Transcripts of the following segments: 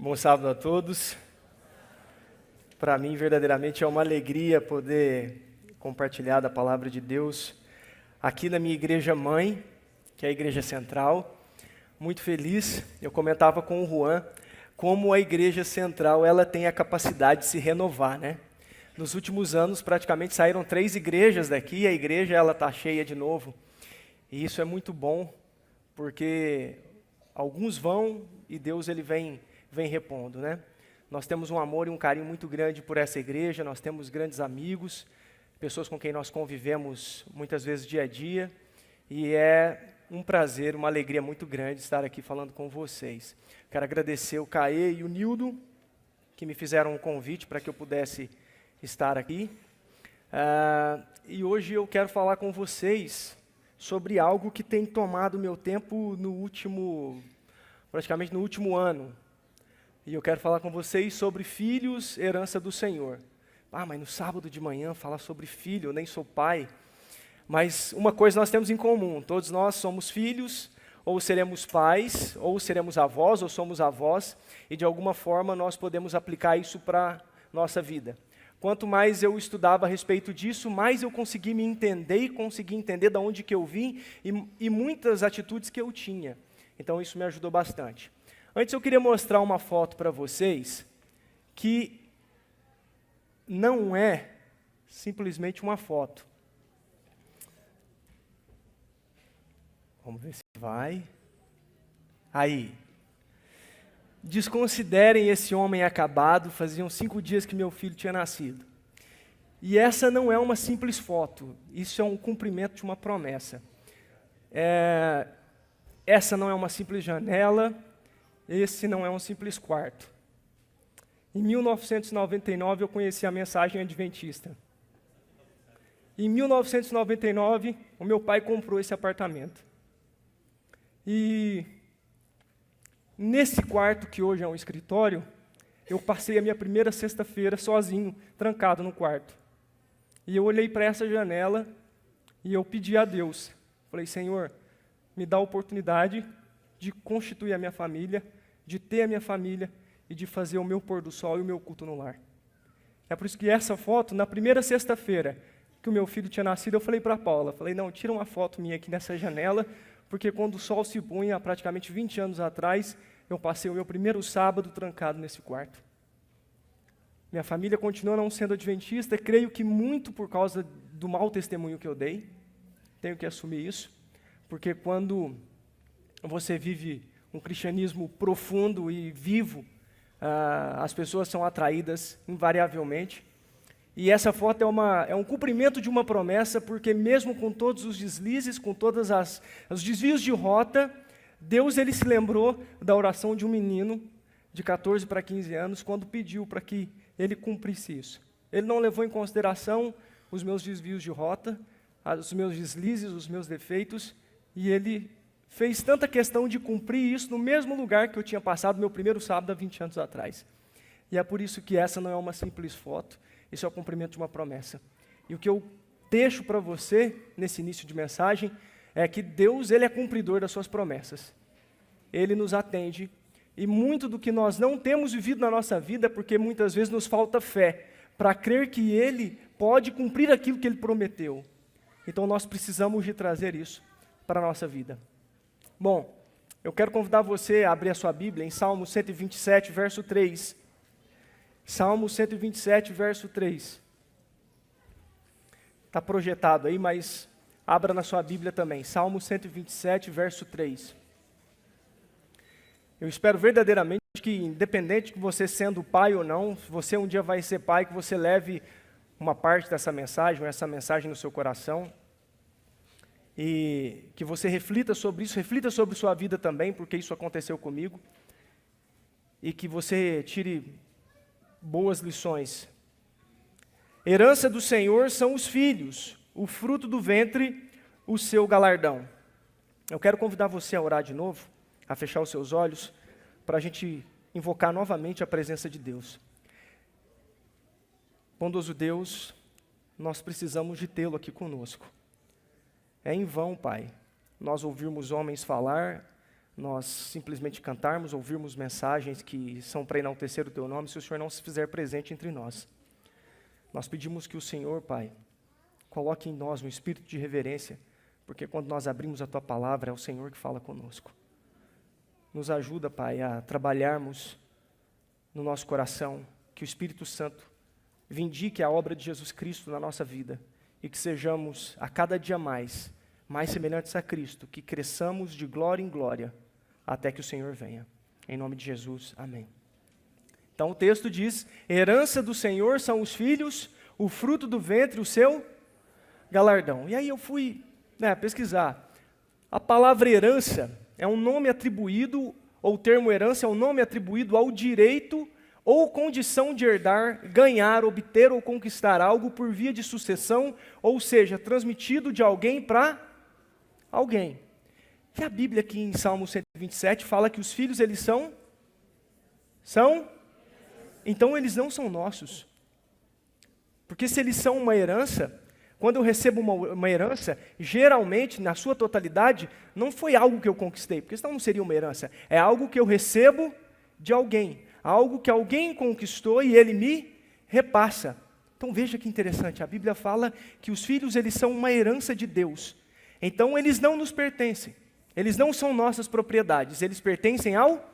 Bom sábado a todos. Para mim, verdadeiramente, é uma alegria poder compartilhar da palavra de Deus aqui na minha igreja mãe, que é a Igreja Central. Muito feliz. Eu comentava com o Juan como a Igreja Central ela tem a capacidade de se renovar, né? Nos últimos anos, praticamente saíram 3 igrejas daqui, e a igreja ela está cheia de novo. E isso é muito bom, porque alguns vão e Deus ele vem repondo, né? Nós temos um amor e um carinho muito grande por essa igreja, nós temos grandes amigos, pessoas com quem nós convivemos muitas vezes dia a dia, e é um prazer, uma alegria muito grande estar aqui falando com vocês. Quero agradecer o Caê e o Nildo, que me fizeram um convite para que eu pudesse estar aqui. E hoje eu quero falar com vocês sobre algo que tem tomado meu tempo praticamente no último ano. E eu quero falar com vocês sobre filhos, herança do Senhor. Mas no sábado de manhã falar sobre filho, eu nem sou pai. Mas uma coisa nós temos em comum, todos nós somos filhos, ou seremos pais, ou seremos avós, ou somos avós, e de alguma forma nós podemos aplicar isso para a nossa vida. Quanto mais eu estudava a respeito disso, mais eu consegui me entender e consegui entender de onde que eu vim e muitas atitudes que eu tinha. Então isso me ajudou bastante. Antes eu queria mostrar uma foto para vocês que não é simplesmente uma foto. Vamos ver se vai. Aí. Desconsiderem esse homem acabado, faziam 5 dias que meu filho tinha nascido. E essa não é uma simples foto, isso é um cumprimento de uma promessa. Essa não é uma simples janela, esse não é um simples quarto. Em 1999 eu conheci a mensagem adventista. Em 1999 o meu pai comprou esse apartamento. E nesse quarto, que hoje é um escritório, eu passei a minha primeira sexta-feira sozinho, trancado no quarto. E eu olhei para essa janela e eu pedi a Deus. Falei, Senhor, me dá a oportunidade de constituir a minha família, de ter a minha família e de fazer o meu pôr do sol e o meu culto no lar. É por isso que essa foto, na primeira sexta-feira que o meu filho tinha nascido, eu falei para a Paula, falei, não, tira uma foto minha aqui nessa janela, porque quando o sol se punha, há praticamente 20 anos atrás, eu passei o meu primeiro sábado trancado nesse quarto. Minha família continua não sendo adventista, creio que muito por causa do mau testemunho que eu dei, tenho que assumir isso, porque quando você vive um cristianismo profundo e vivo, as pessoas são atraídas invariavelmente. E essa foto é um cumprimento de uma promessa, porque mesmo com todos os deslizes, com todos os desvios de rota, Deus ele se lembrou da oração de um menino de 14 para 15 anos, quando pediu para que ele cumprisse isso. Ele não levou em consideração os meus desvios de rota, os meus deslizes, os meus defeitos, e ele fez tanta questão de cumprir isso no mesmo lugar que eu tinha passado meu primeiro sábado há 20 anos atrás. E é por isso que essa não é uma simples foto, isso é o cumprimento de uma promessa. E o que eu deixo para você, nesse início de mensagem, é que Deus ele é cumpridor das suas promessas. Ele nos atende, e muito do que nós não temos vivido na nossa vida é porque muitas vezes nos falta fé para crer que Ele pode cumprir aquilo que Ele prometeu. Então nós precisamos de trazer isso para a nossa vida. Bom, eu quero convidar você a abrir a sua Bíblia em Salmo 127, verso 3. Salmo 127, verso 3. Está projetado aí, mas abra na sua Bíblia também. Salmo 127, verso 3. Eu espero verdadeiramente que, independente de você sendo pai ou não, se você um dia vai ser pai, que você leve uma parte dessa mensagem, ou essa mensagem no seu coração, e que você reflita sobre isso, reflita sobre sua vida também, porque isso aconteceu comigo, e que você tire boas lições. Herança do Senhor são os filhos, o fruto do ventre, o seu galardão. Eu quero convidar você a orar de novo, a fechar os seus olhos, para a gente invocar novamente a presença de Deus. Bondoso Deus, nós precisamos de tê-lo aqui conosco. É em vão, Pai, nós ouvirmos homens falar, nós simplesmente cantarmos, ouvirmos mensagens que são para enaltecer o Teu nome, se o Senhor não se fizer presente entre nós. Nós pedimos que o Senhor, Pai, coloque em nós um espírito de reverência, porque quando nós abrimos a Tua palavra, é o Senhor que fala conosco. Nos ajuda, Pai, a trabalharmos no nosso coração, que o Espírito Santo vindique a obra de Jesus Cristo na nossa vida e que sejamos, a cada dia mais semelhantes a Cristo, que cresçamos de glória em glória até que o Senhor venha. Em nome de Jesus, amém. Então o texto diz, herança do Senhor são os filhos, o fruto do ventre, o seu galardão. E aí eu fui pesquisar. A palavra herança é um nome atribuído, ou o termo herança é um nome atribuído ao direito ou condição de herdar, ganhar, obter ou conquistar algo por via de sucessão, ou seja, transmitido de alguém para alguém. E a Bíblia aqui em Salmo 127 fala que os filhos, eles são? Então eles não são nossos. Porque se eles são uma herança, quando eu recebo uma herança, geralmente, na sua totalidade, não foi algo que eu conquistei, porque senão não seria uma herança. É algo que eu recebo de alguém. Algo que alguém conquistou e ele me repassa. Então veja que interessante, a Bíblia fala que os filhos, eles são uma herança de Deus. Então eles não nos pertencem. Eles não são nossas propriedades, eles pertencem ao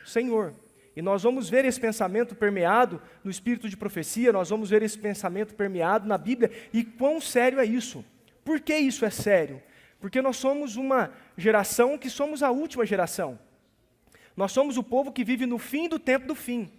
Senhor. E nós vamos ver esse pensamento permeado no espírito de profecia, nós vamos ver esse pensamento permeado na Bíblia, e quão sério é isso. Por que isso é sério? Porque nós somos uma geração que somos a última geração. Nós somos o povo que vive no fim do tempo do fim.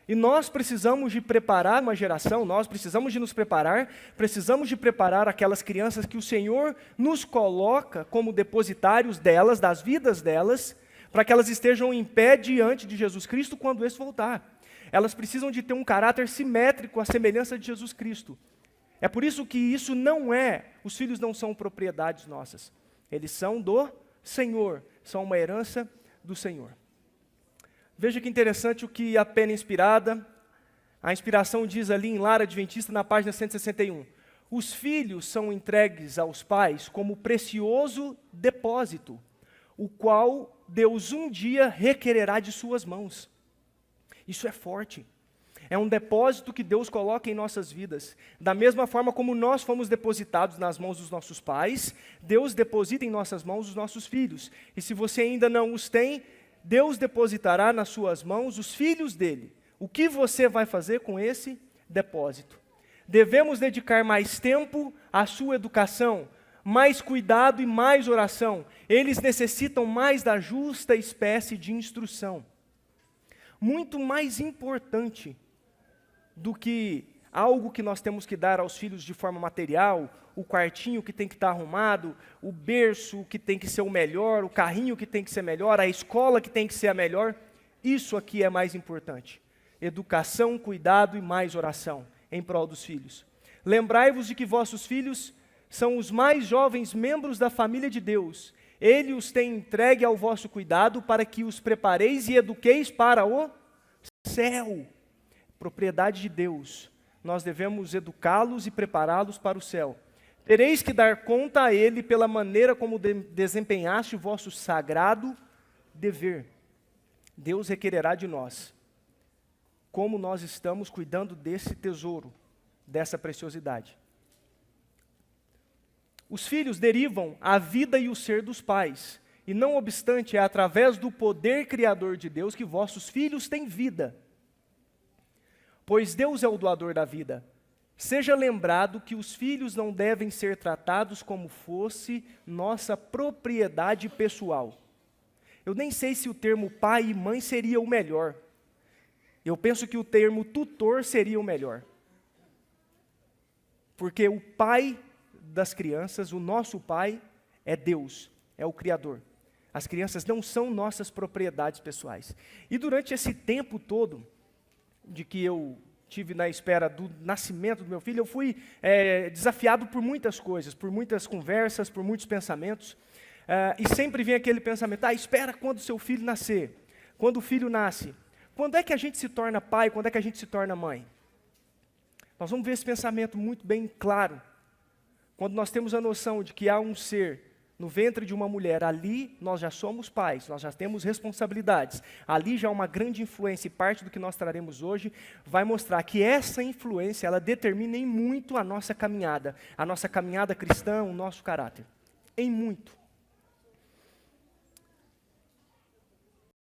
E nós precisamos de preparar uma geração, nós precisamos de nos preparar, precisamos de preparar aquelas crianças que o Senhor nos coloca como depositários delas, das vidas delas, para que elas estejam em pé diante de Jesus Cristo quando esse voltar. Elas precisam de ter um caráter simétrico à semelhança de Jesus Cristo. É por isso que isso os filhos não são propriedades nossas. Eles são do Senhor, são uma herança do Senhor. Veja que interessante o que a pena inspirada, a inspiração diz ali em Lar Adventista, na página 161. Os filhos são entregues aos pais como precioso depósito, o qual Deus um dia requererá de suas mãos. Isso é forte. É um depósito que Deus coloca em nossas vidas. Da mesma forma como nós fomos depositados nas mãos dos nossos pais, Deus deposita em nossas mãos os nossos filhos. E se você ainda não os tem, Deus depositará nas suas mãos os filhos dele. O que você vai fazer com esse depósito? Devemos dedicar mais tempo à sua educação, mais cuidado e mais oração. Eles necessitam mais da justa espécie de instrução. Muito mais importante do que algo que nós temos que dar aos filhos de forma material, o quartinho que tem que estar arrumado, o berço que tem que ser o melhor, o carrinho que tem que ser melhor, a escola que tem que ser a melhor, isso aqui é mais importante. Educação, cuidado e mais oração em prol dos filhos. Lembrai-vos de que vossos filhos são os mais jovens membros da família de Deus. Ele os tem entregue ao vosso cuidado para que os prepareis e eduqueis para o céu. Propriedade de Deus. Nós devemos educá-los e prepará-los para o céu. Tereis que dar conta a ele pela maneira como desempenhaste o vosso sagrado dever. Deus requererá de nós como nós estamos cuidando desse tesouro, dessa preciosidade. Os filhos derivam a vida e o ser dos pais, e não obstante, é através do poder criador de Deus que vossos filhos têm vida. Pois Deus é o doador da vida. Seja lembrado que os filhos não devem ser tratados como fosse nossa propriedade pessoal. Eu nem sei se o termo pai e mãe seria o melhor. Eu penso que o termo tutor seria o melhor. Porque o pai das crianças, o nosso pai, é Deus, é o Criador. As crianças não são nossas propriedades pessoais. E durante esse tempo todo, de que eu tive na espera do nascimento do meu filho, eu fui desafiado por muitas coisas, por muitas conversas, por muitos pensamentos, e sempre vem aquele pensamento, espera quando seu filho nascer, quando o filho nasce, quando é que a gente se torna pai, quando é que a gente se torna mãe? Nós vamos ver esse pensamento muito bem claro, quando nós temos a noção de que há um ser no ventre de uma mulher, ali nós já somos pais, nós já temos responsabilidades. Ali já uma grande influência, e parte do que nós traremos hoje vai mostrar que essa influência, ela determina em muito a nossa caminhada cristã, o nosso caráter. Em muito.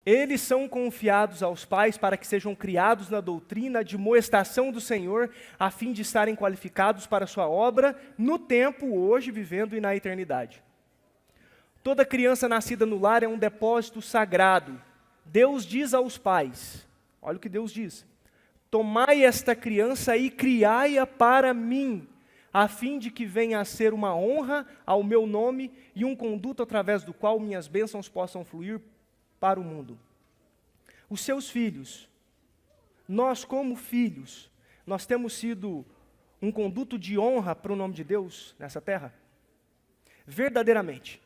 Eles são confiados aos pais para que sejam criados na doutrina, de admoestação do Senhor, a fim de estarem qualificados para a sua obra, no tempo, hoje, vivendo e na eternidade. Toda criança nascida no lar é um depósito sagrado. Deus diz aos pais, olha o que Deus diz: tomai esta criança e criai-a para mim, a fim de que venha a ser uma honra ao meu nome e um conduto através do qual minhas bênçãos possam fluir para o mundo. Os seus filhos, nós como filhos, nós temos sido um conduto de honra para o nome de Deus nessa terra? Verdadeiramente.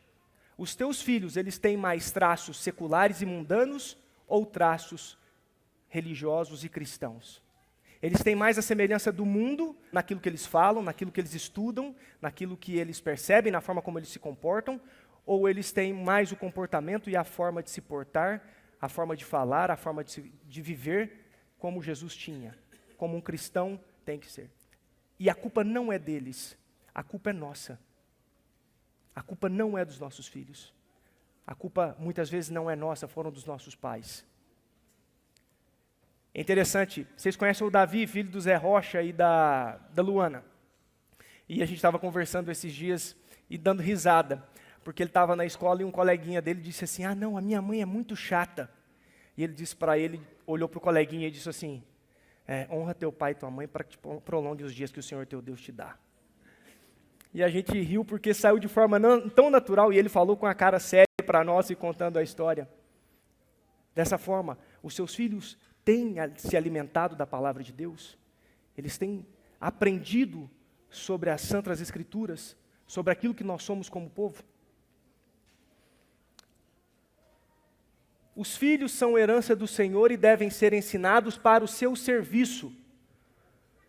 Os teus filhos, eles têm mais traços seculares e mundanos ou traços religiosos e cristãos? Eles têm mais a semelhança do mundo, naquilo que eles falam, naquilo que eles estudam, naquilo que eles percebem, na forma como eles se comportam, ou eles têm mais o comportamento e a forma de se portar, a forma de falar, a forma de viver como Jesus tinha, como um cristão tem que ser. E a culpa não é deles, a culpa é nossa. A culpa não é dos nossos filhos. A culpa muitas vezes não é nossa, foram dos nossos pais. É interessante, vocês conhecem o Davi, filho do Zé Rocha e da Luana. E a gente estava conversando esses dias e dando risada, porque ele estava na escola e um coleguinha dele disse assim: ah não, a minha mãe é muito chata. E ele disse para ele, olhou para o coleguinha e disse assim: honra teu pai e tua mãe para que prolongue os dias que o Senhor teu Deus te dá. E a gente riu porque saiu de forma tão natural, e ele falou com a cara séria para nós e contando a história. Dessa forma, os seus filhos têm se alimentado da palavra de Deus, eles têm aprendido sobre as santas escrituras, sobre aquilo que nós somos como povo. Os filhos são herança do Senhor e devem ser ensinados para o seu serviço.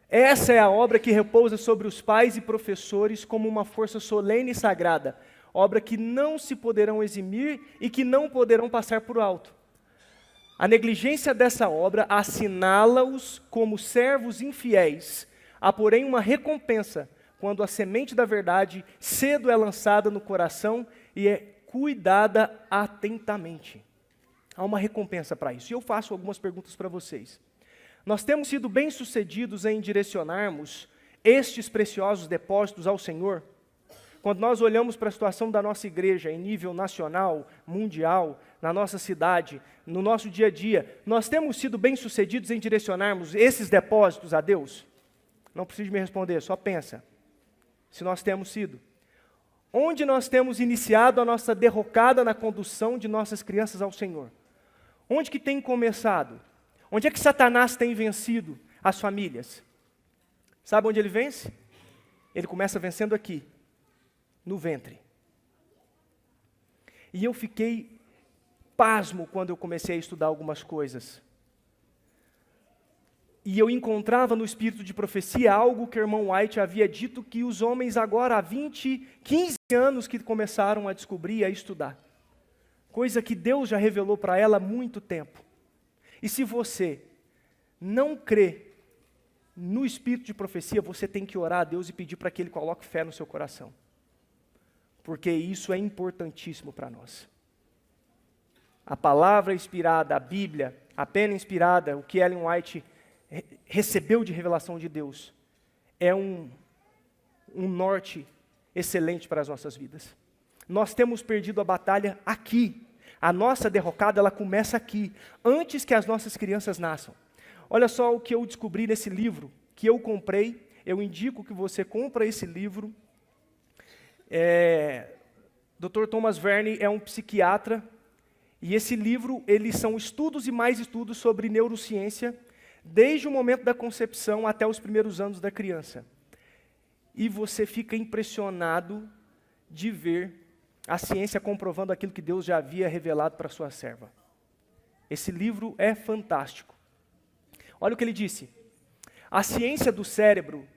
Essa é a obra que repousa sobre os pais e professores como uma força solene e sagrada, obra que não se poderão eximir e que não poderão passar por alto. A negligência dessa obra assinala-os como servos infiéis, há porém uma recompensa quando a semente da verdade cedo é lançada no coração e é cuidada atentamente. Há uma recompensa para isso. E eu faço algumas perguntas para vocês. Nós temos sido bem-sucedidos em direcionarmos estes preciosos depósitos ao Senhor? Quando nós olhamos para a situação da nossa igreja em nível nacional, mundial, na nossa cidade, no nosso dia a dia, nós temos sido bem-sucedidos em direcionarmos esses depósitos a Deus? Não precisa me responder, só pensa. Se nós temos sido. Onde nós temos iniciado a nossa derrocada na condução de nossas crianças ao Senhor? Onde que tem começado? Onde é que Satanás tem vencido as famílias? Sabe onde ele vence? Ele começa vencendo aqui, no ventre. E eu fiquei pasmo quando eu comecei a estudar algumas coisas. E eu encontrava no espírito de profecia algo que o irmão White havia dito que os homens agora há 15 anos que começaram a descobrir e a estudar. Coisa que Deus já revelou para ela há muito tempo. E se você não crê no espírito de profecia, você tem que orar a Deus e pedir para que Ele coloque fé no seu coração. Porque isso é importantíssimo para nós. A palavra inspirada, a Bíblia, a pena inspirada, o que Ellen White recebeu de revelação de Deus, é um norte excelente para as nossas vidas. Nós temos perdido a batalha aqui. A nossa derrocada, ela começa aqui, antes que as nossas crianças nasçam. Olha só o que eu descobri nesse livro, que eu comprei, eu indico que você compre esse livro. Dr. Thomas Verne é um psiquiatra, e esse livro, eles são estudos e mais estudos sobre neurociência, desde o momento da concepção até os primeiros anos da criança. E você fica impressionado de ver a ciência comprovando aquilo que Deus já havia revelado para sua serva. Esse livro é fantástico. Olha o que ele disse. A ciência do cérebro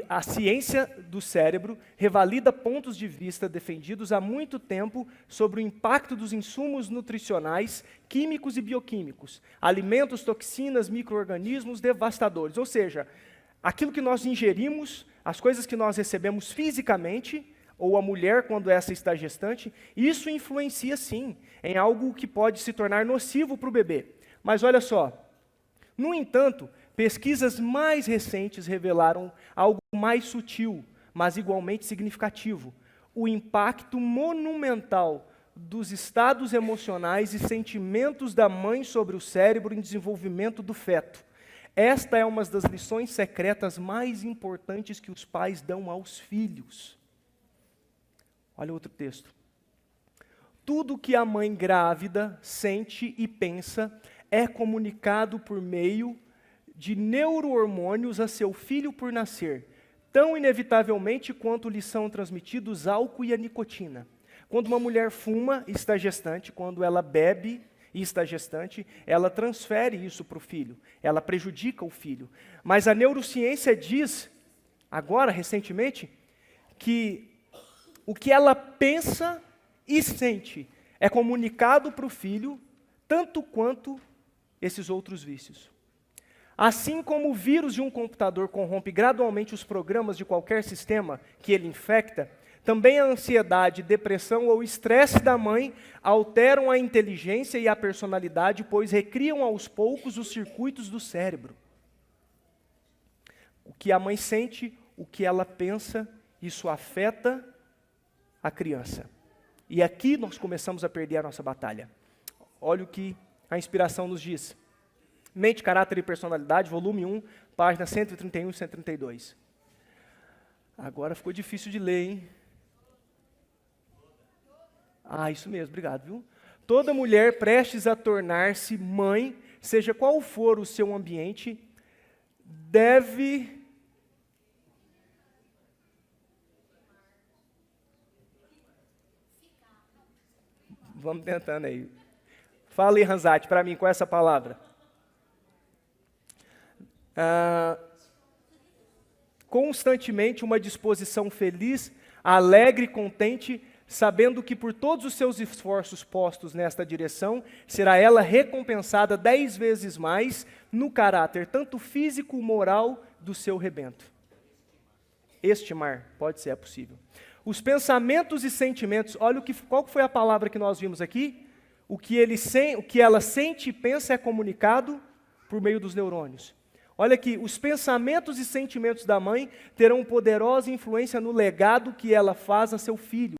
a ciência do cérebro revalida pontos de vista defendidos há muito tempo sobre o impacto dos insumos nutricionais, químicos e bioquímicos, alimentos, toxinas, micro-organismos devastadores. Ou seja, aquilo que nós ingerimos, as coisas que nós recebemos fisicamente, ou a mulher quando essa está gestante, isso influencia sim em algo que pode se tornar nocivo para o bebê. Mas olha só, no entanto, pesquisas mais recentes revelaram algo mais sutil, mas igualmente significativo: o impacto monumental dos estados emocionais e sentimentos da mãe sobre o cérebro em desenvolvimento do feto. Esta é uma das lições secretas mais importantes que os pais dão aos filhos. Olha outro texto. Tudo que a mãe grávida sente e pensa é comunicado por meio de neurohormônios a seu filho por nascer, tão inevitavelmente quanto lhe são transmitidos álcool e a nicotina. Quando uma mulher fuma e está gestante, quando ela bebe e está gestante, ela transfere isso para o filho, ela prejudica o filho. Mas a neurociência diz, agora, recentemente, que o que ela pensa e sente é comunicado para o filho, tanto quanto esses outros vícios. Assim como o vírus de um computador corrompe gradualmente os programas de qualquer sistema que ele infecta, também a ansiedade, depressão ou estresse da mãe alteram a inteligência e a personalidade, pois recriam aos poucos os circuitos do cérebro. O que a mãe sente, o que ela pensa, isso afeta a criança. E aqui nós começamos a perder a nossa batalha. Olha o que a inspiração nos diz. Mente, Caráter e Personalidade, volume 1, páginas 131 e 132. Agora ficou difícil de ler, hein? Ah, isso mesmo, obrigado, viu? Toda mulher prestes a tornar-se mãe, seja qual for o seu ambiente, deve vamos tentando aí. Fala aí, Ranzati, para mim, com essa palavra. Constantemente uma disposição feliz, alegre e contente, sabendo que por todos os seus esforços postos nesta direção, será ela recompensada 10 vezes mais no caráter, tanto físico, moral, do seu rebento. Estimar, pode ser, é possível. Os pensamentos e sentimentos, olha qual foi a palavra que nós vimos aqui? O que ela sente e pensa é comunicado por meio dos neurônios. Olha aqui, os pensamentos e sentimentos da mãe terão poderosa influência no legado que ela faz a seu filho.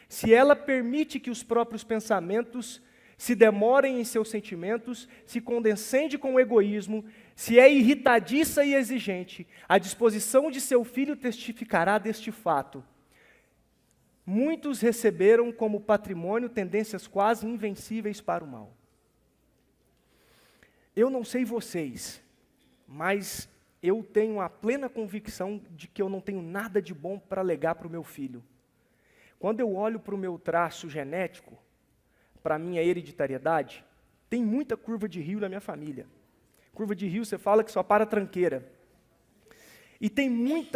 Se ela permite que os próprios pensamentos se demorem em seus sentimentos, se condescende com o egoísmo, se é irritadiça e exigente, a disposição de seu filho testificará deste fato. Muitos receberam como patrimônio tendências quase invencíveis para o mal. Eu não sei vocês, mas eu tenho a plena convicção de que eu não tenho nada de bom para legar para o meu filho. Quando eu olho para o meu traço genético, para a minha hereditariedade, tem muita curva de rio na minha família. Curva de rio, você fala que só para tranqueira. E tem muito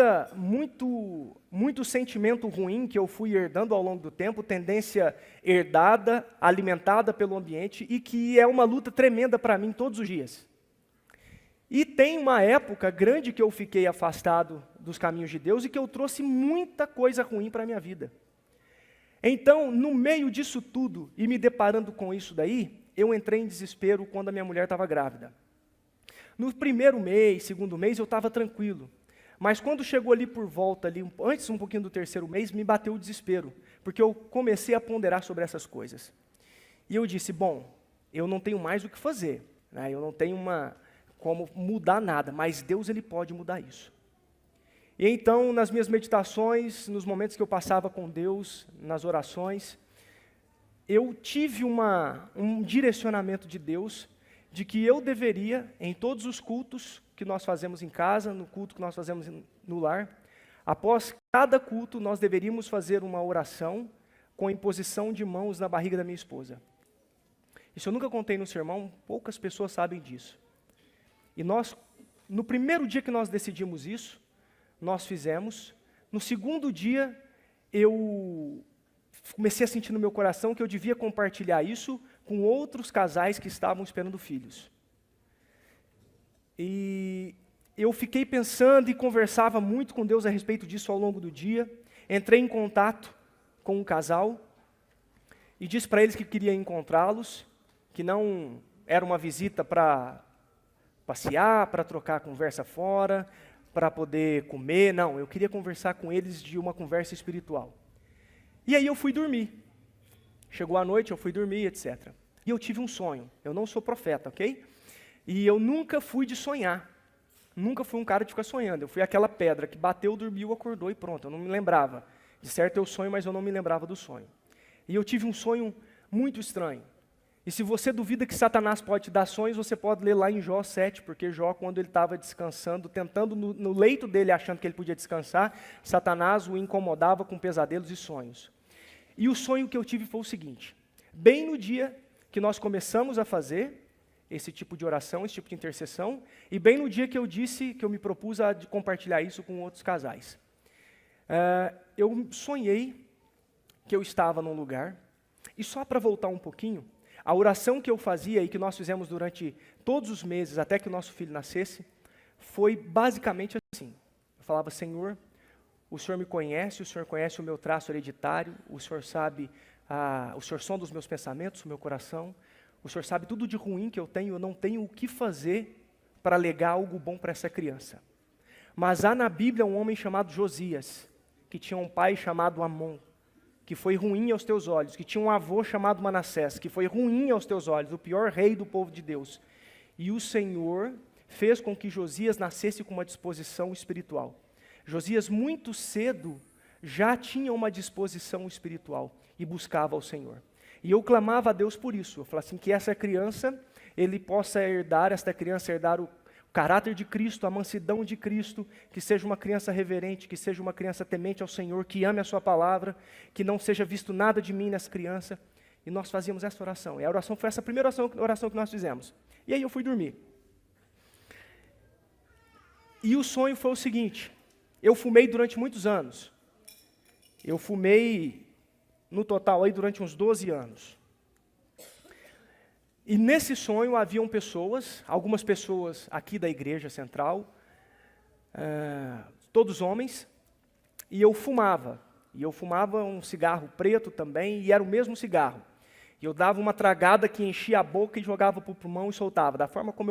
sentimento ruim que eu fui herdando ao longo do tempo, tendência herdada, alimentada pelo ambiente, e que é uma luta tremenda para mim todos os dias. E tem uma época grande que eu fiquei afastado dos caminhos de Deus e que eu trouxe muita coisa ruim para a minha vida. Então, no meio disso tudo, e me deparando com isso daí, eu entrei em desespero quando a minha mulher estava grávida. No primeiro mês, segundo mês, eu estava tranquilo. Mas quando chegou ali por volta, antes um pouquinho do terceiro mês, me bateu o desespero, porque eu comecei a ponderar sobre essas coisas. E eu disse, bom, eu não tenho mais o que fazer, né? Eu não tenho como mudar nada, mas Deus ele pode mudar isso. E então, nas minhas meditações, nos momentos que eu passava com Deus, nas orações, eu tive um direcionamento de Deus, de que eu deveria, em todos os cultos que nós fazemos em casa, no culto que nós fazemos no lar, após cada culto, nós deveríamos fazer uma oração com imposição de mãos na barriga da minha esposa. Isso eu nunca contei no sermão, poucas pessoas sabem disso. E nós, no primeiro dia que nós decidimos isso, nós fizemos. No segundo dia, eu comecei a sentir no meu coração que eu devia compartilhar isso com outros casais que estavam esperando filhos. E eu fiquei pensando e conversava muito com Deus a respeito disso ao longo do dia. Entrei em contato com um casal e disse para eles que queria encontrá-los, que não era uma visita para passear, para trocar a conversa fora, para poder comer, não, eu queria conversar com eles de uma conversa espiritual. E aí eu fui dormir. Chegou a noite, eu fui dormir, etc. E eu tive um sonho. Eu não sou profeta, ok? E eu nunca fui de sonhar. Nunca fui um cara de ficar sonhando. Eu fui aquela pedra que bateu, dormiu, acordou e pronto. Eu não me lembrava. De certo eu sonho, mas eu não me lembrava do sonho. E eu tive um sonho muito estranho. E se você duvida que Satanás pode te dar sonhos, você pode ler lá em Jó 7, porque Jó, quando ele estava descansando, tentando no leito dele, achando que ele podia descansar, Satanás o incomodava com pesadelos e sonhos. E o sonho que eu tive foi o seguinte: bem no dia que nós começamos a fazer esse tipo de oração, esse tipo de intercessão, e bem no dia que eu disse, que eu me propus a compartilhar isso com outros casais. Eu sonhei que eu estava num lugar, e só para voltar um pouquinho, a oração que eu fazia e que nós fizemos durante todos os meses, até que o nosso filho nascesse, foi basicamente assim. Eu falava: Senhor, o Senhor me conhece, o Senhor conhece o meu traço hereditário, o Senhor sabe, o Senhor sonda os meus pensamentos, o meu coração, o Senhor sabe tudo de ruim que eu não tenho o que fazer para legar algo bom para essa criança. Mas há na Bíblia um homem chamado Josias, que tinha um pai chamado Amon, que foi ruim aos teus olhos, que tinha um avô chamado Manassés, que foi ruim aos teus olhos, o pior rei do povo de Deus. E o Senhor fez com que Josias nascesse com uma disposição espiritual. Josias, muito cedo, já tinha uma disposição espiritual e buscava ao Senhor. E eu clamava a Deus por isso. Eu falava assim, que essa criança, esta criança herdar o caráter de Cristo, a mansidão de Cristo, que seja uma criança reverente, que seja uma criança temente ao Senhor, que ame a sua palavra, que não seja visto nada de mim nessa criança. E nós fazíamos essa oração. E a oração foi essa primeira oração que nós fizemos. E aí eu fui dormir. E o sonho foi o seguinte: eu fumei durante muitos anos. Eu fumei, no total, aí durante uns 12 anos. E nesse sonho haviam pessoas, algumas pessoas aqui da igreja central, todos homens, e eu fumava. E eu fumava um cigarro preto também, e era o mesmo cigarro. E eu dava uma tragada que enchia a boca e jogava para o pulmão e soltava, da forma como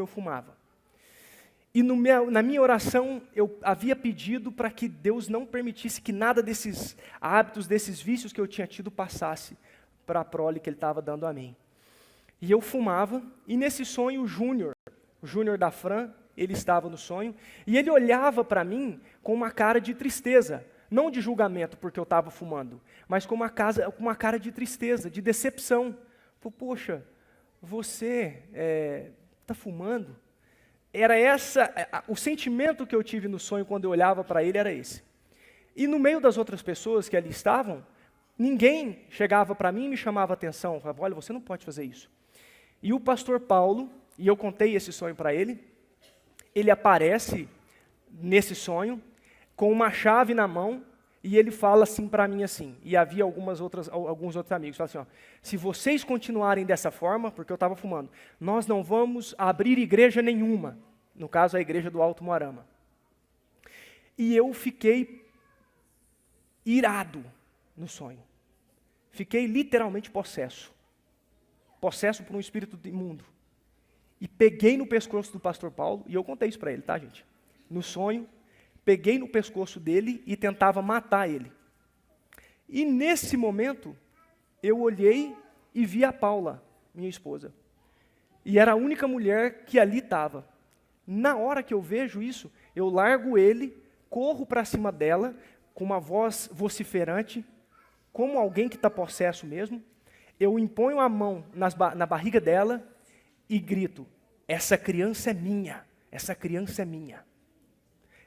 eu fumava. E na minha oração, eu havia pedido para que Deus não permitisse que nada desses hábitos, desses vícios que eu tinha tido passasse para a prole que Ele estava dando a mim. E eu fumava, e nesse sonho o Júnior da Fran, ele estava no sonho, e ele olhava para mim com uma cara de tristeza, não de julgamento porque eu estava fumando, mas com uma cara de tristeza, de decepção. Poxa, você está fumando? Era o sentimento que eu tive no sonho quando eu olhava para ele era esse. E no meio das outras pessoas que ali estavam, ninguém chegava para mim e me chamava a atenção, falava: olha, você não pode fazer isso. E o pastor Paulo, e eu contei esse sonho para ele aparece nesse sonho com uma chave na mão e ele fala assim para mim assim, e havia alguns outros amigos, fala assim, se vocês continuarem dessa forma, porque eu estava fumando, nós não vamos abrir igreja nenhuma, no caso a igreja do Alto Moarama. E eu fiquei irado no sonho, fiquei literalmente possesso por um espírito imundo, e peguei no pescoço do pastor Paulo, e eu contei isso para ele, tá, gente? No sonho, peguei no pescoço dele e tentava matar ele. E nesse momento, eu olhei e vi a Paula, minha esposa. E era a única mulher que ali estava. Na hora que eu vejo isso, eu largo ele, corro para cima dela, com uma voz vociferante, como alguém que está possesso mesmo. Eu imponho a mão na barriga dela e grito: essa criança é minha, essa criança é minha.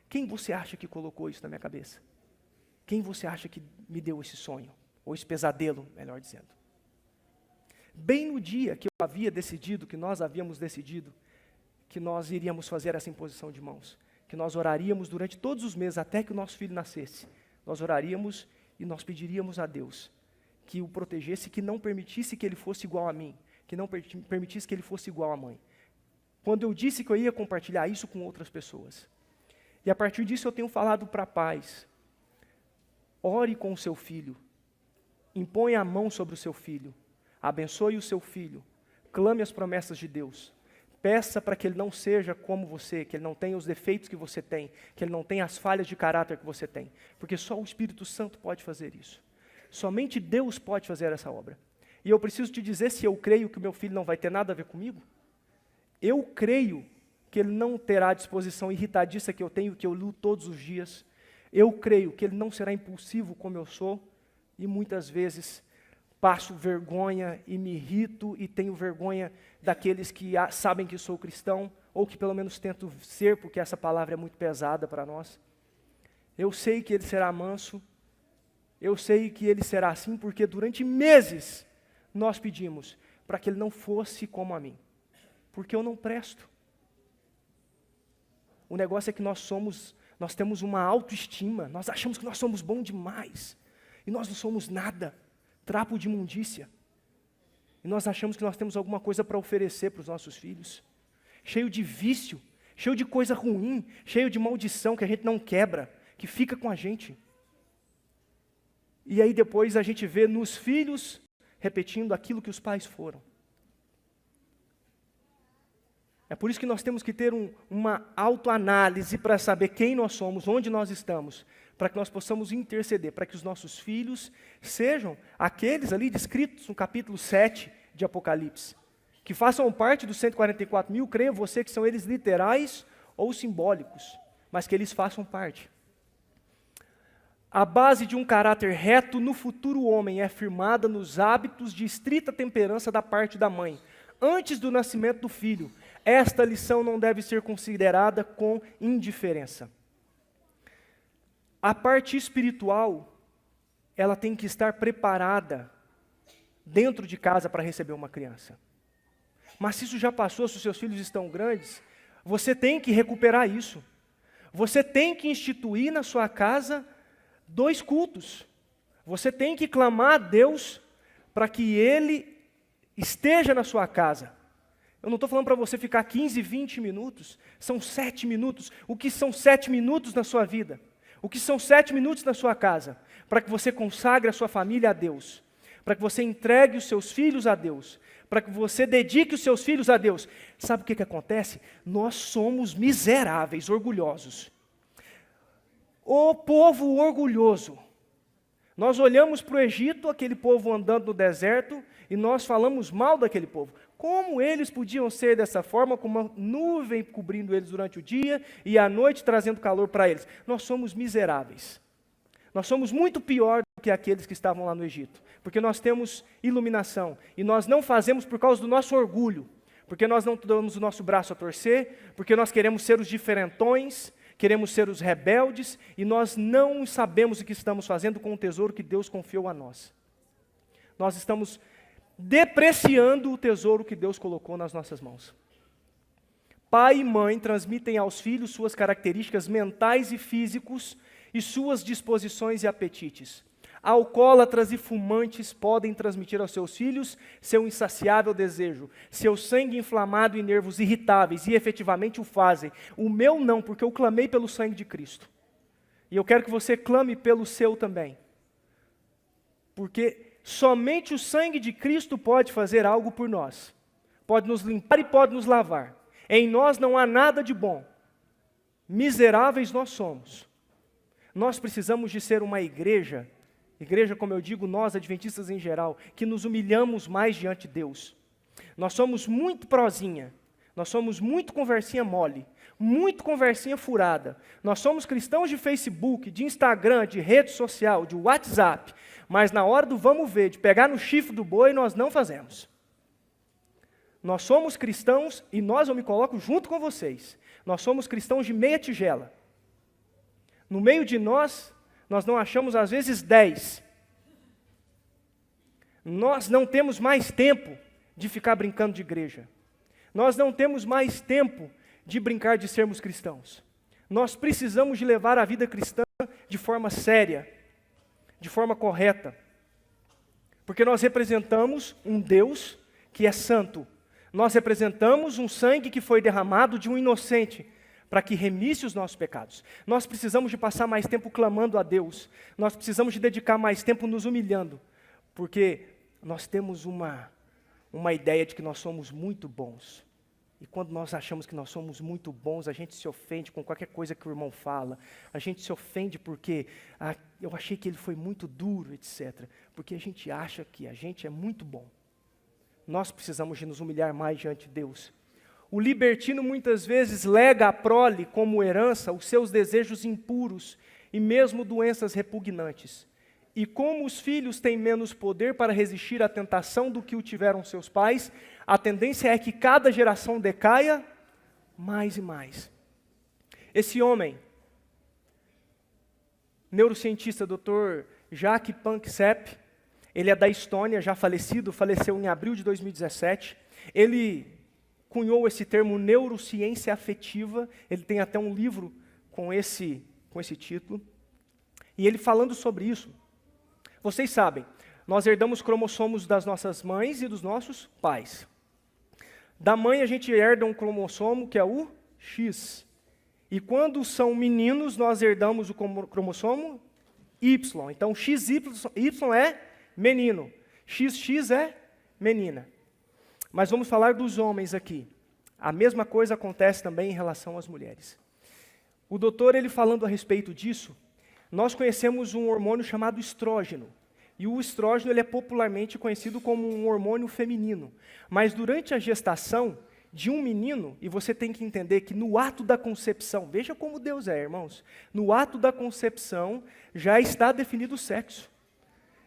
Quem você acha que colocou isso na minha cabeça? Quem você acha que me deu esse sonho? Ou esse pesadelo, melhor dizendo. Bem no dia que nós havíamos decidido, que nós iríamos fazer essa imposição de mãos, que nós oraríamos durante todos os meses, até que o nosso filho nascesse. Nós oraríamos e nós pediríamos a Deus que o protegesse, que não permitisse que ele fosse igual a mim, que não permitisse que ele fosse igual à mãe. Quando eu disse que eu ia compartilhar isso com outras pessoas. E a partir disso eu tenho falado para pais, ore com o seu filho, imponha a mão sobre o seu filho, abençoe o seu filho, clame as promessas de Deus, peça para que ele não seja como você, que ele não tenha os defeitos que você tem, que ele não tenha as falhas de caráter que você tem, porque só o Espírito Santo pode fazer isso. Somente Deus pode fazer essa obra. E eu preciso te dizer se eu creio que o meu filho não vai ter nada a ver comigo. Eu creio que ele não terá a disposição irritadiça que eu tenho, que eu luto todos os dias. Eu creio que ele não será impulsivo como eu sou, e muitas vezes passo vergonha e me irrito e tenho vergonha daqueles que sabem que sou cristão, ou que pelo menos tento ser, porque essa palavra é muito pesada para nós. Eu sei que ele será manso, eu sei que ele será assim, porque durante meses nós pedimos para que ele não fosse como a mim, porque eu não presto. O negócio é que nós temos uma autoestima, nós achamos que nós somos bons demais, e nós não somos nada, trapo de imundícia. E nós achamos que nós temos alguma coisa para oferecer para os nossos filhos, cheio de vício, cheio de coisa ruim, cheio de maldição que a gente não quebra, que fica com a gente. E aí depois a gente vê nos filhos repetindo aquilo que os pais foram. É por isso que nós temos que ter uma autoanálise para saber quem nós somos, onde nós estamos, para que nós possamos interceder, para que os nossos filhos sejam aqueles ali descritos no capítulo 7 de Apocalipse, que façam parte dos 144 mil, creio você que são eles literais ou simbólicos, mas que eles façam parte. A base de um caráter reto no futuro homem é firmada nos hábitos de estrita temperança da parte da mãe, antes do nascimento do filho. Esta lição não deve ser considerada com indiferença. A parte espiritual, ela tem que estar preparada dentro de casa para receber uma criança. Mas se isso já passou, se os seus filhos estão grandes, você tem que recuperar isso. Você tem que instituir na sua casa 2 cultos. Você tem que clamar a Deus para que Ele esteja na sua casa. Eu não estou falando para você ficar 15, 20 minutos, são 7 minutos. O que são 7 minutos na sua vida? O que são 7 minutos na sua casa? Para que você consagre a sua família a Deus, para que você entregue os seus filhos a Deus, para que você dedique os seus filhos a Deus. Sabe o que acontece? Nós somos miseráveis, orgulhosos. O povo orgulhoso. Nós olhamos para o Egito, aquele povo andando no deserto, e nós falamos mal daquele povo. Como eles podiam ser dessa forma, com uma nuvem cobrindo eles durante o dia e à noite trazendo calor para eles? Nós somos miseráveis. Nós somos muito pior do que aqueles que estavam lá no Egito, porque nós temos iluminação, e nós não fazemos por causa do nosso orgulho, porque nós não damos o nosso braço a torcer, porque nós queremos ser os diferentões, queremos ser os rebeldes, e nós não sabemos o que estamos fazendo com o tesouro que Deus confiou a nós. Nós estamos depreciando o tesouro que Deus colocou nas nossas mãos. Pai e mãe transmitem aos filhos suas características mentais e físicos e suas disposições e apetites. Alcoólatras e fumantes podem transmitir aos seus filhos seu insaciável desejo, seu sangue inflamado e nervos irritáveis, e efetivamente o fazem. O meu não, porque eu clamei pelo sangue de Cristo. E eu quero que você clame pelo seu também. Porque somente o sangue de Cristo pode fazer algo por nós. Pode nos limpar e pode nos lavar. Em nós não há nada de bom. Miseráveis nós somos. Nós precisamos de ser uma igreja, como eu digo, nós adventistas em geral, que nos humilhamos mais diante de Deus. Nós somos muito prosinha, nós somos muito conversinha mole, muito conversinha furada. Nós somos cristãos de Facebook, de Instagram, de rede social, de WhatsApp, mas na hora do vamos ver, de pegar no chifre do boi, nós não fazemos. Nós somos cristãos, e eu me coloco junto com vocês, nós somos cristãos de meia tigela. No meio de nós não achamos às vezes 10. Nós não temos mais tempo de ficar brincando de igreja. Nós não temos mais tempo de brincar de sermos cristãos. nós precisamos de levar a vida cristã de forma séria, de forma correta. Porque nós representamos um Deus que é santo. Nós representamos um sangue que foi derramado de um inocente, para que remisse os nossos pecados. Nós precisamos de passar mais tempo clamando a Deus. Nós precisamos de dedicar mais tempo nos humilhando. Porque nós temos uma ideia de que nós somos muito bons. E quando nós achamos que nós somos muito bons, a gente se ofende com qualquer coisa que o irmão fala. A gente se ofende porque eu achei que ele foi muito duro, etc. Porque a gente acha que a gente é muito bom. Nós precisamos de nos humilhar mais diante de Deus. O libertino muitas vezes lega à prole como herança os seus desejos impuros e mesmo doenças repugnantes. E como os filhos têm menos poder para resistir à tentação do que o tiveram seus pais, a tendência é que cada geração decaia mais e mais. Esse homem, neurocientista Dr. Jacques Panksepp, ele é da Estônia, já falecido, faleceu em abril de 2017. Ele cunhou esse termo neurociência afetiva, ele tem até um livro com esse título. E ele falando sobre isso, vocês sabem, nós herdamos cromossomos das nossas mães e dos nossos pais. Da mãe a gente herda um cromossomo que é o X. E quando são meninos, nós herdamos o cromossomo Y. Então XY é menino, XX é menina. Mas vamos falar dos homens aqui. A mesma coisa acontece também em relação às mulheres. O doutor, ele falando a respeito disso, nós conhecemos um hormônio chamado estrógeno. E o estrógeno ele é popularmente conhecido como um hormônio feminino. Mas durante a gestação de um menino, e você tem que entender que no ato da concepção, veja como Deus é, irmãos, no ato da concepção já está definido o sexo.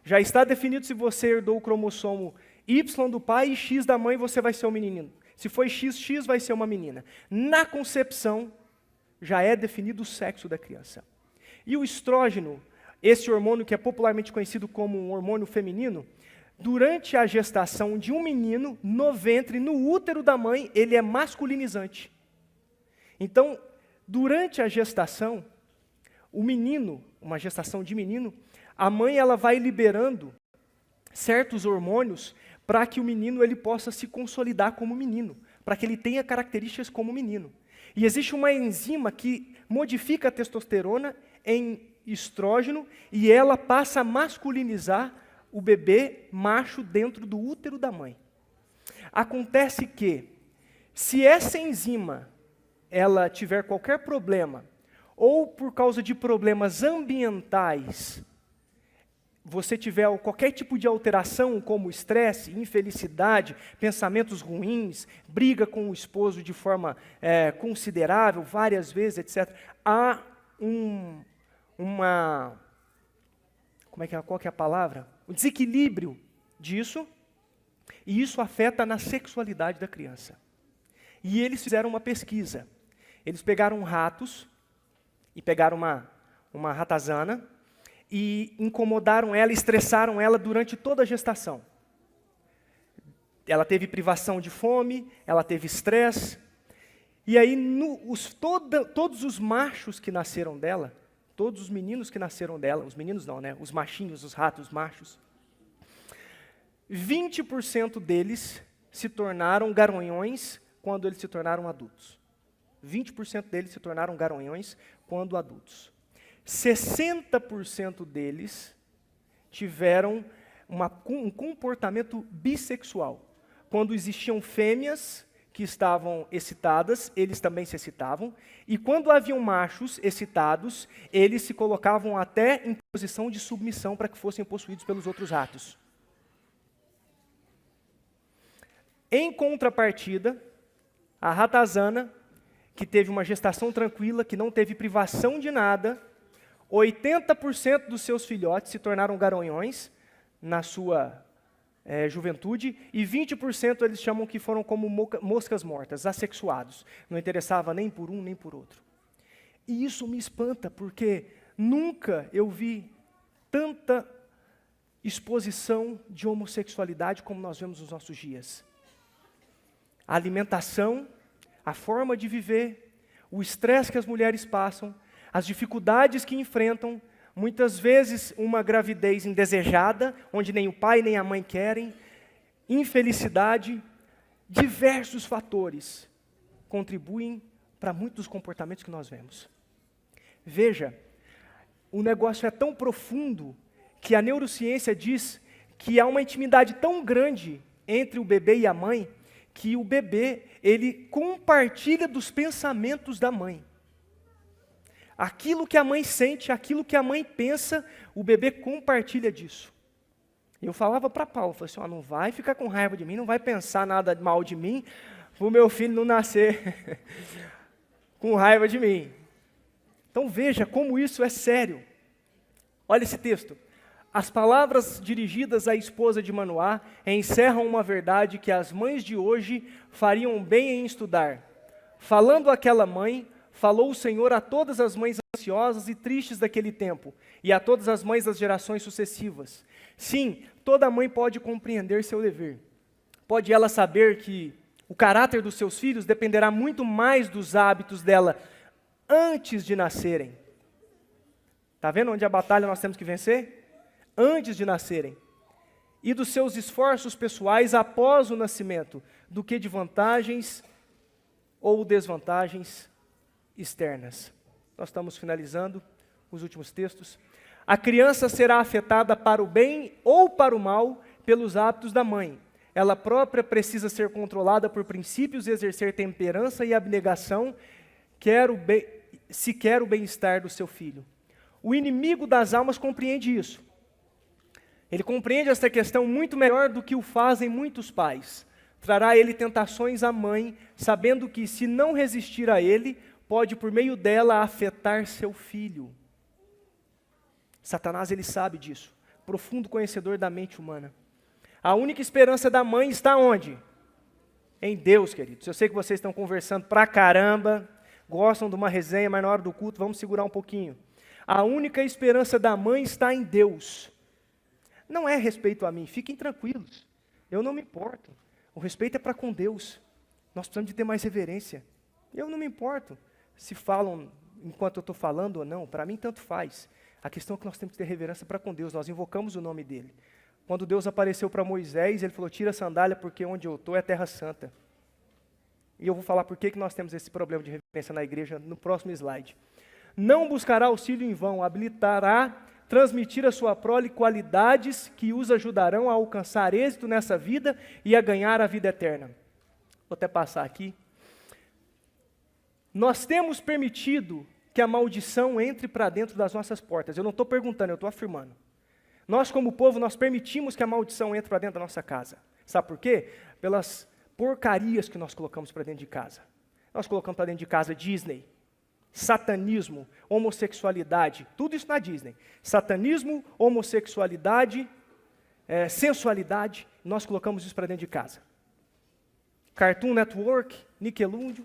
Já está definido se você herdou o cromossomo Y do pai e X da mãe, você vai ser um menino. Se for XX, vai ser uma menina. Na concepção, já é definido o sexo da criança. E o estrógeno, esse hormônio que é popularmente conhecido como um hormônio feminino, durante a gestação de um menino, no ventre, no útero da mãe, ele é masculinizante. Então, durante a gestação, o menino, uma gestação de menino, a mãe ela vai liberando certos hormônios para que o menino ele possa se consolidar como menino, para que ele tenha características como menino. E existe uma enzima que modifica a testosterona em estrógeno e ela passa a masculinizar o bebê macho dentro do útero da mãe. Acontece que, se essa enzima ela tiver qualquer problema, ou por causa de problemas ambientais, você tiver qualquer tipo de alteração, como estresse, infelicidade, pensamentos ruins, briga com o esposo de forma considerável, várias vezes, etc., há qual que é a palavra? O desequilíbrio disso, e isso afeta na sexualidade da criança. E eles fizeram uma pesquisa. Eles pegaram ratos, e pegaram uma ratazana, e incomodaram ela, estressaram ela durante toda a gestação. Ela teve privação de fome, ela teve estresse, e aí todos os machos que nasceram dela, todos os meninos que nasceram dela, os meninos não, né? Os machinhos, os ratos machos, 20% deles se tornaram garanhões quando eles se tornaram adultos. 20% deles se tornaram garanhões quando adultos. 60% deles tiveram um comportamento bissexual. Quando existiam fêmeas que estavam excitadas, eles também se excitavam. E quando haviam machos excitados, eles se colocavam até em posição de submissão para que fossem possuídos pelos outros ratos. Em contrapartida, a ratazana, que teve uma gestação tranquila, que não teve privação de nada, 80% dos seus filhotes se tornaram garanhões na sua juventude, e 20% eles chamam que foram como moscas mortas, assexuados. Não interessava nem por um nem por outro. E isso me espanta, porque nunca eu vi tanta exposição de homossexualidade como nós vemos nos nossos dias. A alimentação, a forma de viver, o estresse que as mulheres passam, as dificuldades que enfrentam, muitas vezes uma gravidez indesejada, onde nem o pai nem a mãe querem, infelicidade, diversos fatores contribuem para muitos dos comportamentos que nós vemos. Veja, o negócio é tão profundo que a neurociência diz que há uma intimidade tão grande entre o bebê e a mãe, que o bebê, ele compartilha dos pensamentos da mãe. Aquilo que a mãe sente, aquilo que a mãe pensa, o bebê compartilha disso. Eu falava para Paulo, falei assim, não vai ficar com raiva de mim, não vai pensar nada mal de mim, para o meu filho não nascer com raiva de mim. Então veja como isso é sério. Olha esse texto. As palavras dirigidas à esposa de Manoá encerram uma verdade que as mães de hoje fariam bem em estudar. Falando àquela mãe, falou o Senhor a todas as mães ansiosas e tristes daquele tempo, e a todas as mães das gerações sucessivas. Sim, toda mãe pode compreender seu dever. Pode ela saber que o caráter dos seus filhos dependerá muito mais dos hábitos dela antes de nascerem. Está vendo onde a batalha nós temos que vencer? Antes de nascerem, e dos seus esforços pessoais após o nascimento, do que de vantagens ou desvantagens externas. Nós estamos finalizando os últimos textos. A criança será afetada para o bem ou para o mal pelos hábitos da mãe. Ela própria precisa ser controlada por princípios e exercer temperança e abnegação, se quer o bem-estar do seu filho. O inimigo das almas compreende isso. Ele compreende esta questão muito melhor do que o fazem muitos pais. Trará ele tentações à mãe, sabendo que, se não resistir a ele, pode, por meio dela, afetar seu filho. Satanás, ele sabe disso. Profundo conhecedor da mente humana. A única esperança da mãe está onde? Em Deus, queridos. Eu sei que vocês estão conversando pra caramba, gostam de uma resenha, mas na hora do culto, vamos segurar um pouquinho. A única esperança da mãe está em Deus. Não é respeito a mim, fiquem tranquilos, eu não me importo, o respeito é para com Deus, nós precisamos de ter mais reverência, eu não me importo se falam enquanto eu estou falando ou não, para mim tanto faz, a questão é que nós temos que ter reverência para com Deus, nós invocamos o nome dEle. Quando Deus apareceu para Moisés, Ele falou, tira a sandália porque onde eu estou é terra santa. E eu vou falar por que nós temos esse problema de reverência na igreja no próximo slide. Não buscará auxílio em vão, habilitará transmitir a sua prole qualidades que os ajudarão a alcançar êxito nessa vida e a ganhar a vida eterna. Vou até passar aqui. Nós temos permitido que a maldição entre para dentro das nossas portas. Eu não estou perguntando, eu estou afirmando. Nós, como povo, nós permitimos que a maldição entre para dentro da nossa casa. Sabe por quê? Pelas porcarias que nós colocamos para dentro de casa. Nós colocamos para dentro de casa Disney, satanismo, homossexualidade, tudo isso na Disney. Satanismo, homossexualidade, sensualidade, nós colocamos isso para dentro de casa. Cartoon Network, Nickelodeon,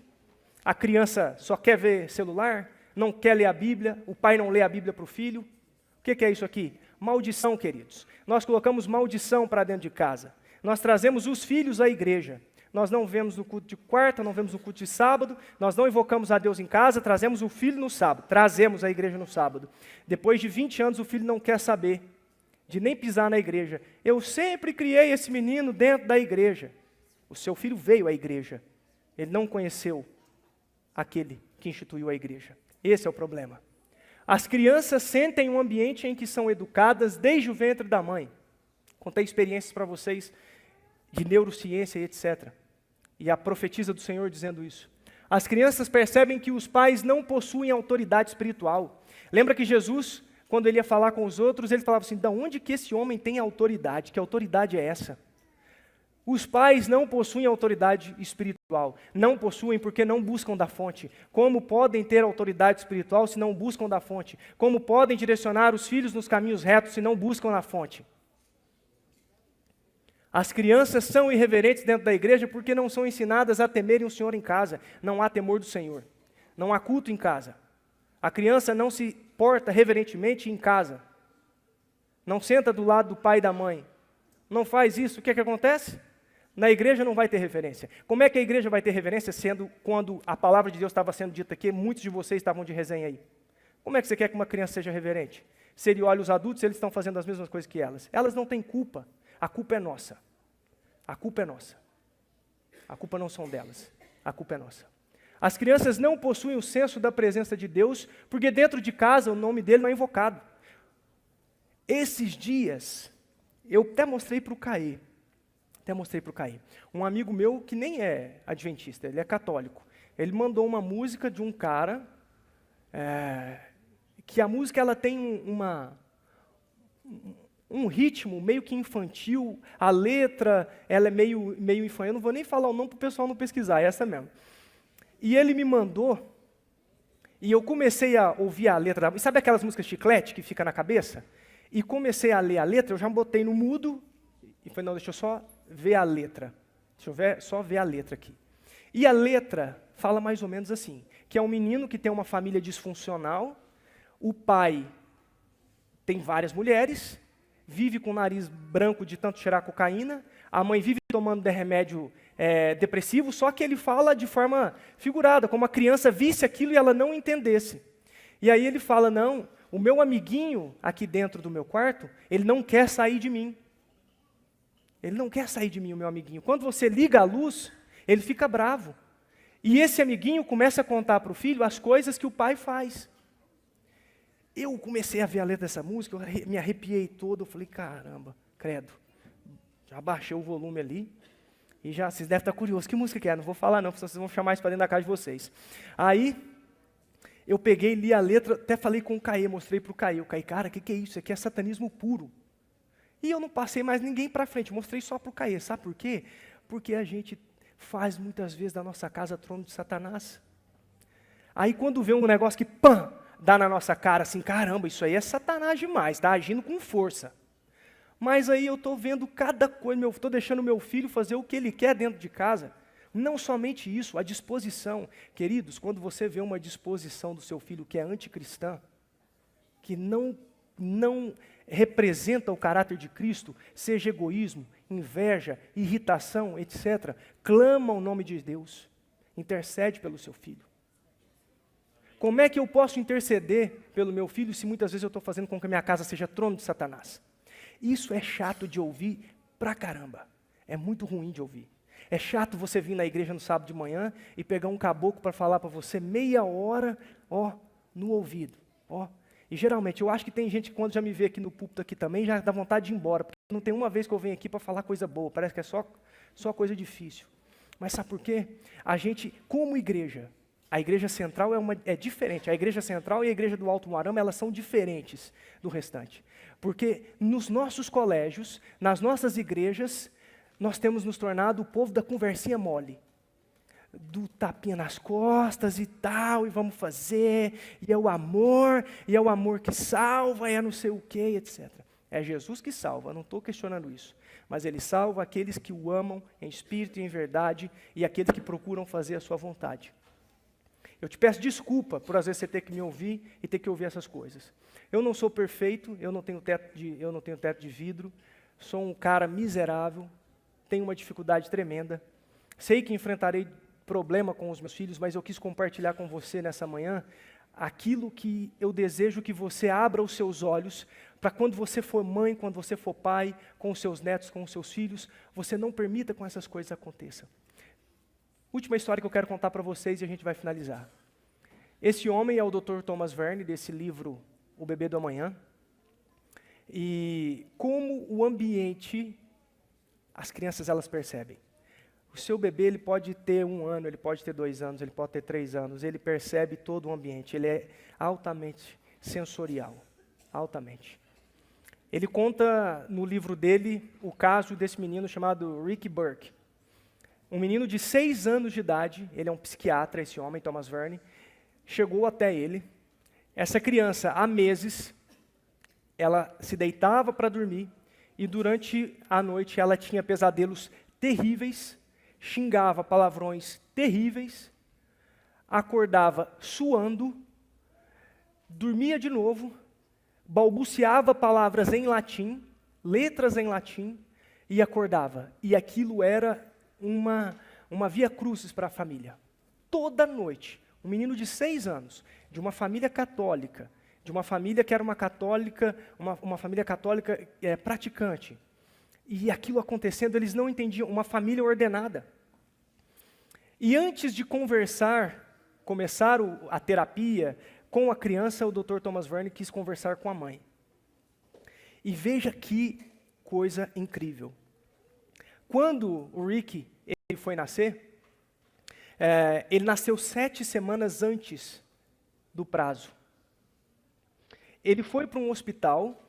a criança só quer ver celular, não quer ler a Bíblia, o pai não lê a Bíblia para o filho. O que é isso aqui? Maldição, queridos. Nós colocamos maldição para dentro de casa. Nós trazemos os filhos à igreja. Nós não vemos no culto de quarta, não vemos no culto de sábado, nós não invocamos a Deus em casa, trazemos o filho no sábado, trazemos a igreja no sábado. Depois de 20 anos, o filho não quer saber de nem pisar na igreja. Eu sempre criei esse menino dentro da igreja. O seu filho veio à igreja. Ele não conheceu aquele que instituiu a igreja. Esse é o problema. As crianças sentem um ambiente em que são educadas desde o ventre da mãe. Contei experiências para vocês de neurociência e etc. E a profetisa do Senhor dizendo isso. As crianças percebem que os pais não possuem autoridade espiritual. Lembra que Jesus, quando ele ia falar com os outros, ele falava assim, de onde que esse homem tem autoridade? Que autoridade é essa? Os pais não possuem autoridade espiritual. Não possuem porque não buscam da fonte. Como podem ter autoridade espiritual se não buscam da fonte? Como podem direcionar os filhos nos caminhos retos se não buscam na fonte? As crianças são irreverentes dentro da igreja porque não são ensinadas a temerem o Senhor em casa. Não há temor do Senhor. Não há culto em casa. A criança não se porta reverentemente em casa. Não senta do lado do pai e da mãe. Não faz isso. O que é que acontece? Na igreja não vai ter reverência. Como é que a igreja vai ter reverência sendo quando a palavra de Deus estava sendo dita aqui, muitos de vocês estavam de resenha aí? Como é que você quer que uma criança seja reverente? Se ele olha os adultos, eles estão fazendo as mesmas coisas que elas. Elas não têm culpa. A culpa é nossa. A culpa é nossa. A culpa não são delas. A culpa é nossa. As crianças não possuem o senso da presença de Deus, porque dentro de casa o nome dele não é invocado. Esses dias, eu até mostrei para o Caê. Um amigo meu que nem é adventista, ele é católico. Ele mandou uma música de um cara, que a música ela tem um ritmo meio que infantil, a letra ela é meio infantil. Eu não vou nem falar o nome para o pessoal não pesquisar, é essa mesmo. E ele me mandou, e eu comecei a ouvir a letra. Sabe aquelas músicas chiclete que fica na cabeça? E comecei a ler a letra, eu já botei no mudo, e falei, não, deixa eu só ver a letra. Só ver a letra aqui. E a letra fala mais ou menos assim, que é um menino que tem uma família disfuncional, o pai tem várias mulheres, vive com o nariz branco de tanto cheirar cocaína, a mãe vive tomando remédio depressivo, só que ele fala de forma figurada, como a criança visse aquilo e ela não entendesse. E aí ele fala, não, o meu amiguinho aqui dentro do meu quarto, ele não quer sair de mim. Ele não quer sair de mim, o meu amiguinho. Quando você liga a luz, ele fica bravo. E esse amiguinho começa a contar para o filho as coisas que o pai faz. Eu comecei a ver a letra dessa música, eu me arrepiei todo, eu falei, caramba, credo. Já baixei o volume ali, e já, vocês devem estar curiosos, que música que é? Não vou falar não, vocês vão chamar isso para dentro da casa de vocês. Aí, eu peguei, li a letra, até falei com o Caê, mostrei para o Caê, cara, o que é isso? Isso aqui é satanismo puro. E eu não passei mais ninguém para frente, mostrei só para o Caê, sabe por quê? Porque a gente faz muitas vezes da nossa casa trono de Satanás. Aí quando vê um negócio que, dá na nossa cara assim, caramba, isso aí é Satanás demais, está agindo com força. Mas aí eu estou vendo cada coisa, estou deixando meu filho fazer o que ele quer dentro de casa. Não somente isso, a disposição. Queridos, quando você vê uma disposição do seu filho que é anticristã, que não representa o caráter de Cristo, seja egoísmo, inveja, irritação, etc., clama o nome de Deus, intercede pelo seu filho. Como é que eu posso interceder pelo meu filho se muitas vezes eu estou fazendo com que a minha casa seja trono de Satanás? Isso é chato de ouvir pra caramba. É muito ruim de ouvir. É chato você vir na igreja no sábado de manhã e pegar um caboclo para falar para você meia hora, no ouvido. E geralmente, eu acho que tem gente que quando já me vê aqui no púlpito aqui também, já dá vontade de ir embora, porque não tem uma vez que eu venho aqui para falar coisa boa, parece que é só coisa difícil. Mas sabe por quê? A gente, como igreja, a igreja central é diferente. A igreja central e a igreja do Alto Moarama, elas são diferentes do restante. Porque nos nossos colégios, nas nossas igrejas, nós temos nos tornado o povo da conversinha mole. Do tapinha nas costas e tal, e vamos fazer, e é o amor que salva, é não sei o quê, etc. É Jesus que salva, não estou questionando isso. Mas Ele salva aqueles que o amam em espírito e em verdade, e aqueles que procuram fazer a sua vontade. Eu te peço desculpa por às vezes você ter que me ouvir e ter que ouvir essas coisas. Eu não sou perfeito, eu não tenho teto de vidro, sou um cara miserável, tenho uma dificuldade tremenda, sei que enfrentarei problema com os meus filhos, mas eu quis compartilhar com você nessa manhã aquilo que eu desejo que você abra os seus olhos para quando você for mãe, quando você for pai, com os seus netos, com os seus filhos, você não permita que essas coisas aconteçam. Última história que eu quero contar para vocês e a gente vai finalizar. Esse homem é o Dr. Thomas Verne, desse livro O Bebê do Amanhã. E como o ambiente, as crianças elas percebem. O seu bebê ele pode ter 1 ano, ele pode ter 2 anos, ele pode ter 3 anos, ele percebe todo o ambiente, ele é altamente sensorial, altamente. Ele conta no livro dele o caso desse menino chamado Ricky Burke. Um menino de 6 anos de idade, ele é um psiquiatra, esse homem, Thomas Verne, chegou até ele. Essa criança, há meses, ela se deitava para dormir e durante a noite ela tinha pesadelos terríveis, xingava palavrões terríveis, acordava suando, dormia de novo, balbuciava palavras em latim, letras em latim, e acordava. E aquilo era uma via crucis para a família. Toda noite, um menino de 6 anos, de uma família católica, de uma família que era uma católica, uma família católica praticante. E aquilo acontecendo, eles não entendiam, uma família ordenada. E antes de começar a terapia com a criança, o Dr. Thomas Verne quis conversar com a mãe. E veja que coisa incrível. Quando o Rick ele foi nascer, ele nasceu 7 semanas antes do prazo. Ele foi para um hospital,